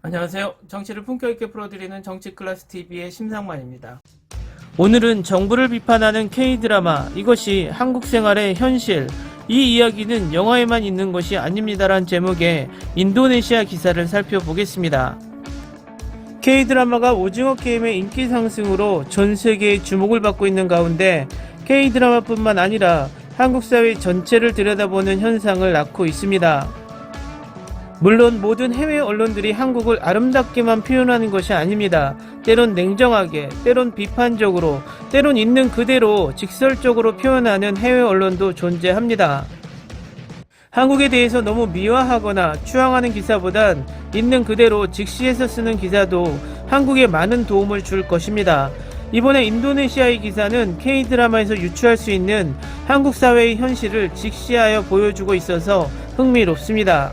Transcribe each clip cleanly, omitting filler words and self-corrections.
안녕하세요. 정치를 품격 있게 풀어드리는 정치클래스TV의 심상만입니다. 오늘은 정부를 비판하는 K드라마, 이것이 한국 생활의 현실, 이 이야기는 영화에만 있는 것이 아닙니다란 제목의 인도네시아 기사를 살펴보겠습니다. K드라마가 오징어 게임의 인기 상승으로 전 세계의 주목을 받고 있는 가운데 K드라마뿐만 아니라 한국 사회 전체를 들여다보는 현상을 낳고 있습니다. 물론 모든 해외 언론들이 한국을 아름답게만 표현하는 것이 아닙니다. 때론 냉정하게, 때론 비판적으로, 때론 있는 그대로 직설적으로 표현하는 해외 언론도 존재합니다. 한국에 대해서 너무 미화하거나 추앙하는 기사보단 있는 그대로 직시해서 쓰는 기사도 한국에 많은 도움을 줄 것입니다. 이번에 인도네시아의 기사는 K드라마에서 유추할 수 있는 한국 사회의 현실을 직시하여 보여주고 있어서 흥미롭습니다.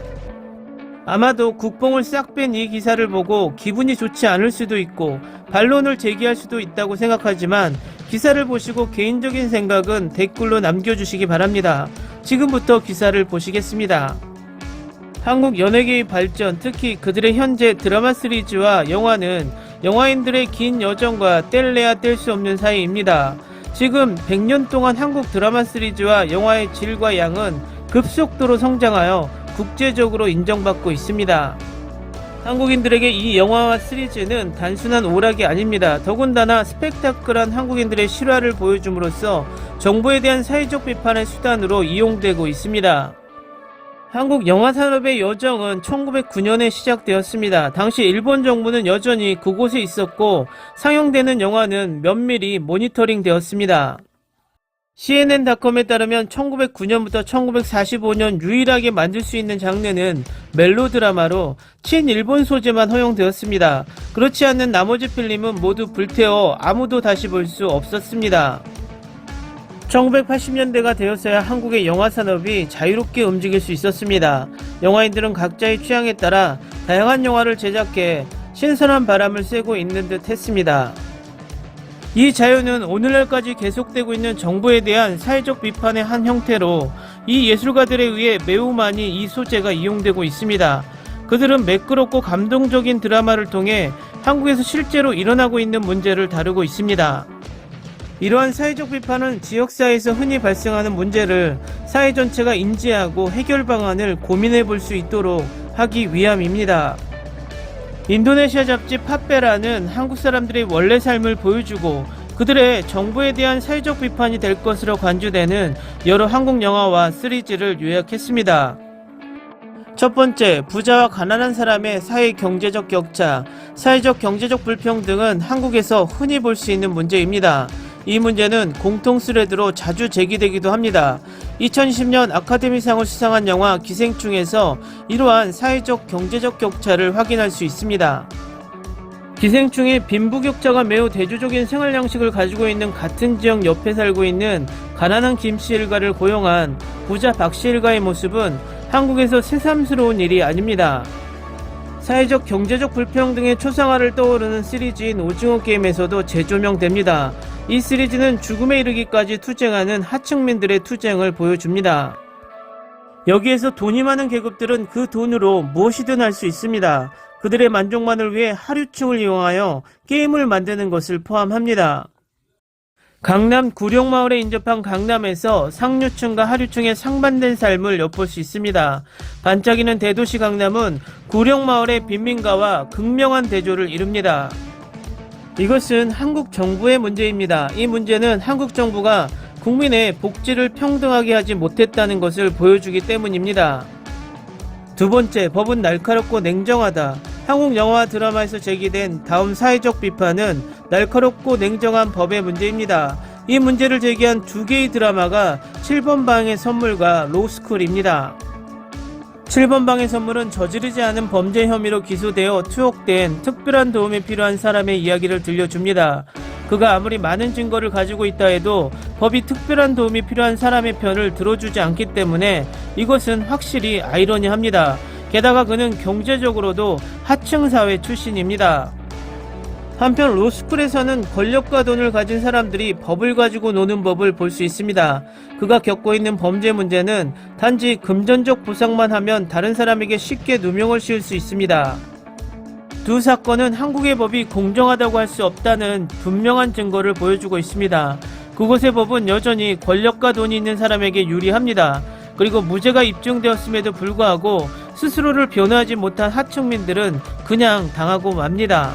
아마도 국뽕을 싹 뺀 이 기사를 보고 기분이 좋지 않을 수도 있고 반론을 제기할 수도 있다고 생각하지만 기사를 보시고 개인적인 생각은 댓글로 남겨주시기 바랍니다. 지금부터 기사를 보시겠습니다. 한국 연예계의 발전, 특히 그들의 현재 드라마 시리즈와 영화는 영화인들의 긴 여정과 뗄래야 뗄 수 없는 사이입니다. 지금 100년 동안 한국 드라마 시리즈와 영화의 질과 양은 급속도로 성장하여 국제적으로 인정받고 있습니다. 한국인들에게 이 영화와 시리즈는 단순한 오락이 아닙니다. 더군다나 스펙타클한 한국인들의 실화를 보여줌으로써 정부에 대한 사회적 비판의 수단으로 이용되고 있습니다. 한국 영화산업의 여정은 1909년에 시작되었습니다. 당시 일본 정부는 여전히 그곳에 있었고 상영되는 영화는 면밀히 모니터링 되었습니다. CNN닷컴에 따르면 1909년부터 1945년 유일하게 만들 수 있는 장르는 멜로드라마로 친일본 소재만 허용되었습니다. 그렇지 않는 나머지 필름은 모두 불태워 아무도 다시 볼 수 없었습니다. 1980년대가 되었어야 한국의 영화산업이 자유롭게 움직일 수 있었습니다. 영화인들은 각자의 취향에 따라 다양한 영화를 제작해 신선한 바람을 쐬고 있는 듯 했습니다. 이 자유는 오늘날까지 계속되고 있는 정부에 대한 사회적 비판의 한 형태로 이 예술가들에 의해 매우 많이 이 소재가 이용되고 있습니다. 그들은 매끄럽고 감동적인 드라마를 통해 한국에서 실제로 일어나고 있는 문제를 다루고 있습니다. 이러한 사회적 비판은 지역사회에서 흔히 발생하는 문제를 사회 전체가 인지하고 해결 방안을 고민해 볼 수 있도록 하기 위함입니다. 인도네시아 잡지 팟베라는 한국 사람들의 원래 삶을 보여주고 그들의 정부에 대한 사회적 비판이 될 것으로 관주되는 여러 한국 영화와 시리즈를 요약했습니다. 첫 번째, 부자와 가난한 사람의 사회 경제적 격차, 사회적 경제적 불평등은 한국에서 흔히 볼 수 있는 문제입니다. 이 문제는 공통 스레드로 자주 제기되기도 합니다. 2020년 아카데미상을 수상한 영화 기생충에서 이러한 사회적 경제적 격차를 확인할 수 있습니다. 기생충의 빈부격차가 매우 대조적인 생활 양식을 가지고 있는 같은 지역 옆에 살고 있는 가난한 김씨 일가를 고용한 부자 박씨 일가의 모습은 한국에서 새삼스러운 일이 아닙니다. 사회적 경제적 불평등의 초상화를 떠오르는 시리즈인 오징어 게임에서도 재조명됩니다. 이 시리즈는 죽음에 이르기까지 투쟁하는 하층민들의 투쟁을 보여줍니다. 여기에서 돈이 많은 계급들은 그 돈으로 무엇이든 할 수 있습니다. 그들의 만족만을 위해 하류층을 이용하여 게임을 만드는 것을 포함합니다. 강남 구룡마을에 인접한 강남에서 상류층과 하류층의 상반된 삶을 엿볼 수 있습니다. 반짝이는 대도시 강남은 구룡마을의 빈민가와 극명한 대조를 이룹니다. 이것은 한국 정부의 문제입니다. 이 문제는 한국 정부가 국민의 복지를 평등하게 하지 못했다는 것을 보여주기 때문입니다. 두 번째, 법은 날카롭고 냉정하다. 한국 영화와 드라마에서 제기된 다음 사회적 비판은 날카롭고 냉정한 법의 문제입니다. 이 문제를 제기한 두 개의 드라마가 7번 방의 선물과 로스쿨입니다. 7번 방의 선물은 저지르지 않은 범죄 혐의로 기소되어 투옥된 특별한 도움이 필요한 사람의 이야기를 들려줍니다. 그가 아무리 많은 증거를 가지고 있다 해도 법이 특별한 도움이 필요한 사람의 편을 들어주지 않기 때문에 이것은 확실히 아이러니합니다. 게다가 그는 경제적으로도 하층 사회 출신입니다. 한편 로스쿨에서는 권력과 돈을 가진 사람들이 법을 가지고 노는 법을 볼 수 있습니다. 그가 겪고 있는 범죄 문제는 단지 금전적 보상만 하면 다른 사람에게 쉽게 누명을 씌울 수 있습니다. 두 사건은 한국의 법이 공정하다고 할 수 없다는 분명한 증거를 보여주고 있습니다. 그곳의 법은 여전히 권력과 돈이 있는 사람에게 유리합니다. 그리고 무죄가 입증되었음에도 불구하고 스스로를 변호하지 못한 하층민들은 그냥 당하고 맙니다.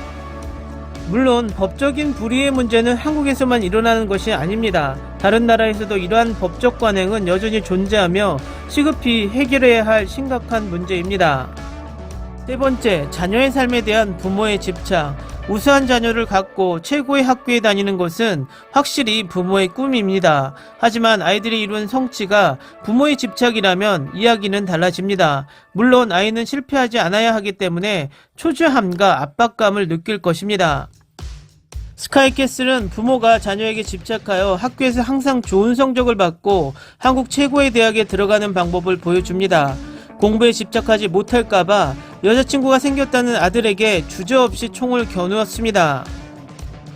물론 법적인 불이의 문제는 한국에서만 일어나는 것이 아닙니다. 다른 나라에서도 이러한 법적 관행은 여전히 존재하며 시급히 해결해야 할 심각한 문제입니다. 세 번째, 자녀의 삶에 대한 부모의 집착. 우수한 자녀를 갖고 최고의 학교에 다니는 것은 확실히 부모의 꿈입니다. 하지만 아이들이 이룬 성취가 부모의 집착이라면 이야기는 달라집니다. 물론 아이는 실패하지 않아야 하기 때문에 초조함과 압박감을 느낄 것입니다. 스카이캐슬은 부모가 자녀에게 집착하여 학교에서 항상 좋은 성적을 받고 한국 최고의 대학에 들어가는 방법을 보여줍니다. 공부에 집착하지 못할까봐 여자친구가 생겼다는 아들에게 주저없이 총을 겨누었습니다.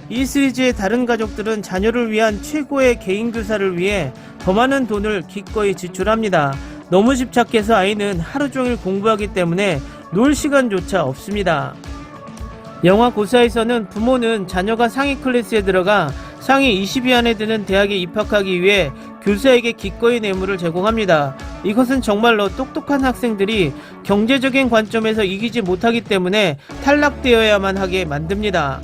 이 시리즈의 다른 가족들은 자녀를 위한 최고의 개인 교사를 위해 더 많은 돈을 기꺼이 지출합니다. 너무 집착해서 아이는 하루 종일 공부하기 때문에 놀 시간조차 없습니다. 영화 고사에서는 부모는 자녀가 상위 클래스에 들어가 상위 20위 안에 드는 대학에 입학하기 위해 교사에게 기꺼이 뇌물을 제공합니다. 이것은 정말로 똑똑한 학생들이 경제적인 관점에서 이기지 못하기 때문에 탈락되어야만 하게 만듭니다.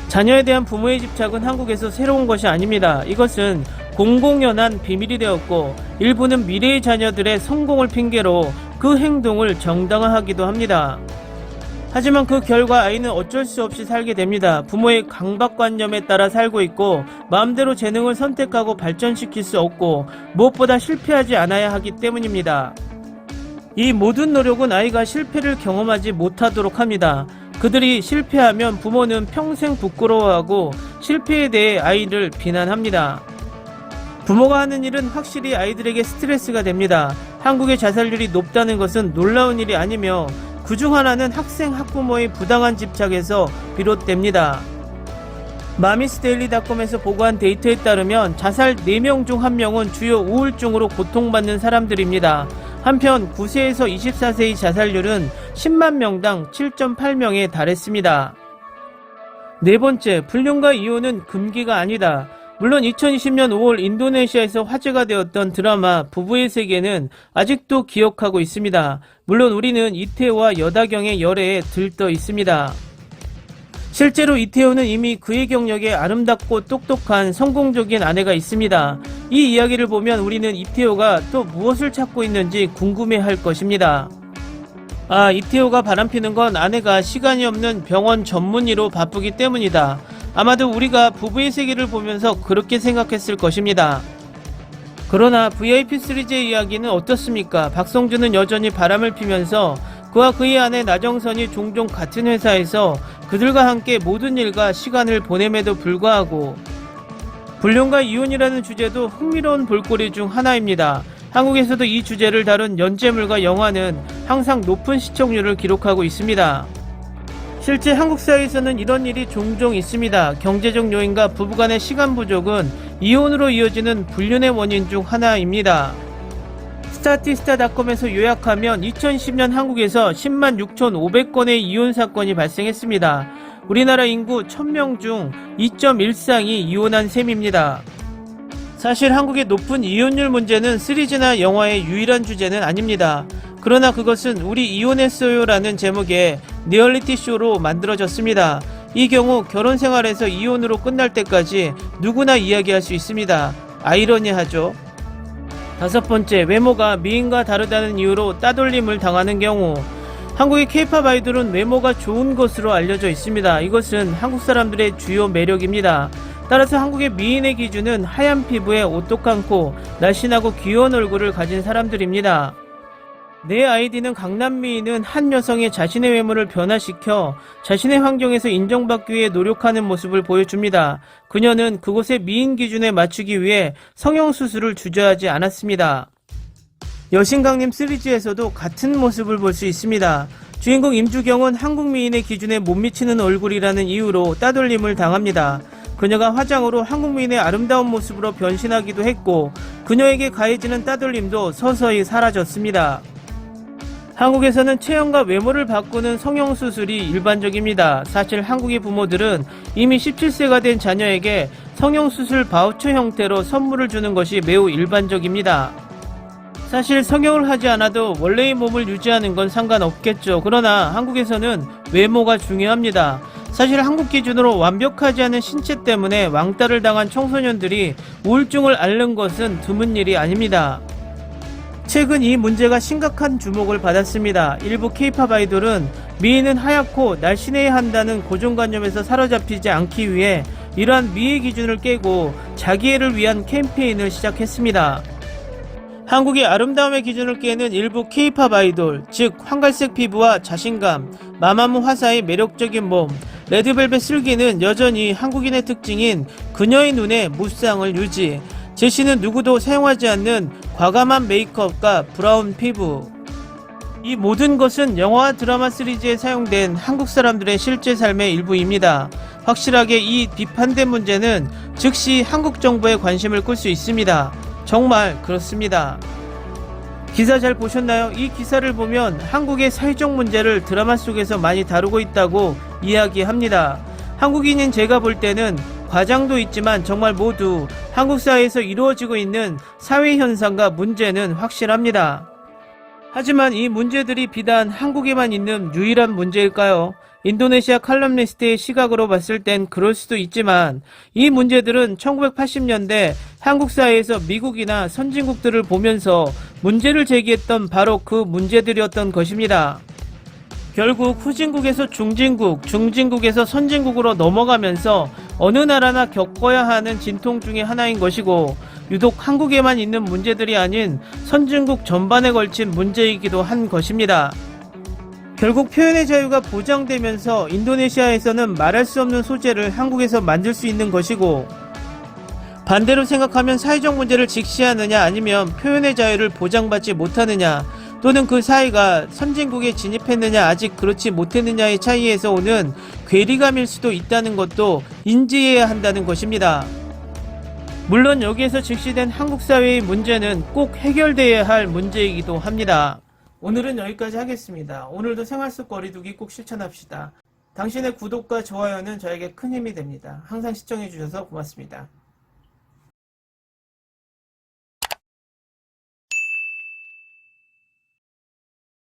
자녀에 대한 부모의 집착은 한국에서 새로운 것이 아닙니다. 이것은 공공연한 비밀이 되었고 일부는 미래의 자녀들의 성공을 핑계로 그 행동을 정당화하기도 합니다. 하지만 그 결과 아이는 어쩔 수 없이 살게 됩니다. 부모의 강박관념에 따라 살고 있고 마음대로 재능을 선택하고 발전시킬 수 없고 무엇보다 실패하지 않아야 하기 때문입니다. 이 모든 노력은 아이가 실패를 경험하지 못하도록 합니다. 그들이 실패하면 부모는 평생 부끄러워하고 실패에 대해 아이를 비난합니다. 부모가 하는 일은 확실히 아이들에게 스트레스가 됩니다. 한국의 자살률이 높다는 것은 놀라운 일이 아니며 그중 하나는 학생 학부모의 부당한 집착에서 비롯됩니다. 마미스데일리닷컴에서 보고한 데이터에 따르면 자살 4명 중 1명은 주요 우울증으로 고통받는 사람들입니다. 한편 9세에서 24세의 자살률은 10만 명당 7.8명에 달했습니다. 네 번째, 불륜과 이혼은 금기가 아니다. 물론 2020년 5월 인도네시아에서 화제가 되었던 드라마 부부의 세계는 아직도 기억하고 있습니다. 물론 우리는 이태호와 여다경의 열애에 들떠 있습니다. 실제로 이태호는 이미 그의 경력에 아름답고 똑똑한 성공적인 아내가 있습니다. 이 이야기를 보면 우리는 이태호가 또 무엇을 찾고 있는지 궁금해할 것입니다. 이태호가 바람피는 건 아내가 시간이 없는 병원 전문의로 바쁘기 때문이다. 아마도 우리가 부부의 세계를 보면서 그렇게 생각했을 것입니다. 그러나 VIP 시리즈의 이야기는 어떻습니까? 박성준은 여전히 바람을 피면서 그와 그의 아내 나정선이 종종 같은 회사에서 그들과 함께 모든 일과 시간을 보냄에도 불구하고 불륜과 이혼이라는 주제도 흥미로운 볼거리 중 하나입니다. 한국에서도 이 주제를 다룬 연재물과 영화는 항상 높은 시청률을 기록하고 있습니다. 실제 한국 사회에서는 이런 일이 종종 있습니다. 경제적 요인과 부부간의 시간 부족은 이혼으로 이어지는 불륜의 원인 중 하나입니다. 스타티스타닷컴에서 요약하면 2010년 한국에서 10만 6,500건의 이혼 사건이 발생했습니다. 우리나라 인구 1000명 중 2.1쌍이 이혼한 셈입니다. 사실 한국의 높은 이혼율 문제는 시리즈나 영화의 유일한 주제는 아닙니다. 그러나 그것은 우리 이혼했어요 라는 제목의 리얼리티 쇼로 만들어졌습니다. 이 경우 결혼 생활에서 이혼으로 끝날 때까지 누구나 이야기할 수 있습니다. 아이러니하죠. 다섯 번째, 외모가 미인과 다르다는 이유로 따돌림을 당하는 경우. 한국의 K-POP 아이돌은 외모가 좋은 것으로 알려져 있습니다. 이것은 한국 사람들의 주요 매력입니다. 따라서 한국의 미인의 기준은 하얀 피부에 오똑한 코, 날씬하고 귀여운 얼굴을 가진 사람들입니다. 내 아이디는 강남미인은 한 여성이 자신의 외모를 변화시켜 자신의 환경에서 인정받기 위해 노력하는 모습을 보여줍니다. 그녀는 그곳의 미인 기준에 맞추기 위해 성형수술을 주저하지 않았습니다. 여신강림 시리즈에서도 같은 모습을 볼 수 있습니다. 주인공 임주경은 한국 미인의 기준에 못 미치는 얼굴이라는 이유로 따돌림을 당합니다. 그녀가 화장으로 한국 미인의 아름다운 모습으로 변신하기도 했고 그녀에게 가해지는 따돌림도 서서히 사라졌습니다. 한국에서는 체형과 외모를 바꾸는 성형수술이 일반적입니다. 사실 한국의 부모들은 이미 17세가 된 자녀에게 성형수술 바우처 형태로 선물을 주는 것이 매우 일반적입니다. 사실 성형을 하지 않아도 원래의 몸을 유지하는 건 상관없겠죠. 그러나 한국에서는 외모가 중요합니다. 사실 한국 기준으로 완벽하지 않은 신체 때문에 왕따를 당한 청소년들이 우울증을 앓는 것은 드문 일이 아닙니다. 최근 이 문제가 심각한 주목을 받았습니다. 일부 K-팝 아이돌은 미인은 하얗고 날씬해야 한다는 고정관념에서 사로잡히지 않기 위해 이러한 미의 기준을 깨고 자기애를 위한 캠페인을 시작했습니다. 한국의 아름다움의 기준을 깨는 일부 K-팝 아이돌, 즉 황갈색 피부와 자신감, 마마무 화사의 매력적인 몸, 레드벨벳 슬기는 여전히 한국인의 특징인 그녀의 눈에 무쌍을 유지, 제시는 누구도 사용하지 않는 과감한 메이크업과 브라운 피부. 이 모든 것은 영화와 드라마 시리즈에 사용된 한국 사람들의 실제 삶의 일부입니다. 확실하게 이 비판된 문제는 즉시 한국 정부의 관심을 끌 수 있습니다. 정말 그렇습니다. 기사 잘 보셨나요? 이 기사를 보면 한국의 사회적 문제를 드라마 속에서 많이 다루고 있다고 이야기합니다. 한국인인 제가 볼 때는 과장도 있지만 정말 모두 한국 사회에서 이루어지고 있는 사회 현상과 문제는 확실합니다. 하지만 이 문제들이 비단 한국에만 있는 유일한 문제일까요? 인도네시아 칼럼니스트의 시각으로 봤을 땐 그럴 수도 있지만 이 문제들은 1980년대 한국 사회에서 미국이나 선진국들을 보면서 문제를 제기했던 바로 그 문제들이었던 것입니다. 결국 후진국에서 중진국, 중진국에서 선진국으로 넘어가면서 어느 나라나 겪어야 하는 진통 중에 하나인 것이고 유독 한국에만 있는 문제들이 아닌 선진국 전반에 걸친 문제이기도 한 것입니다. 결국 표현의 자유가 보장되면서 인도네시아에서는 말할 수 없는 소재를 한국에서 만들 수 있는 것이고 반대로 생각하면 사회적 문제를 직시하느냐 아니면 표현의 자유를 보장받지 못하느냐 또는 그 사회가 선진국에 진입했느냐 아직 그렇지 못했느냐의 차이에서 오는 괴리감일 수도 있다는 것도 인지해야 한다는 것입니다. 물론 여기에서 직시된 한국 사회의 문제는 꼭 해결돼야 할 문제이기도 합니다. 오늘은 여기까지 하겠습니다. 오늘도 생활 속 거리두기 꼭 실천합시다. 당신의 구독과 좋아요는 저에게 큰 힘이 됩니다. 항상 시청해주셔서 고맙습니다.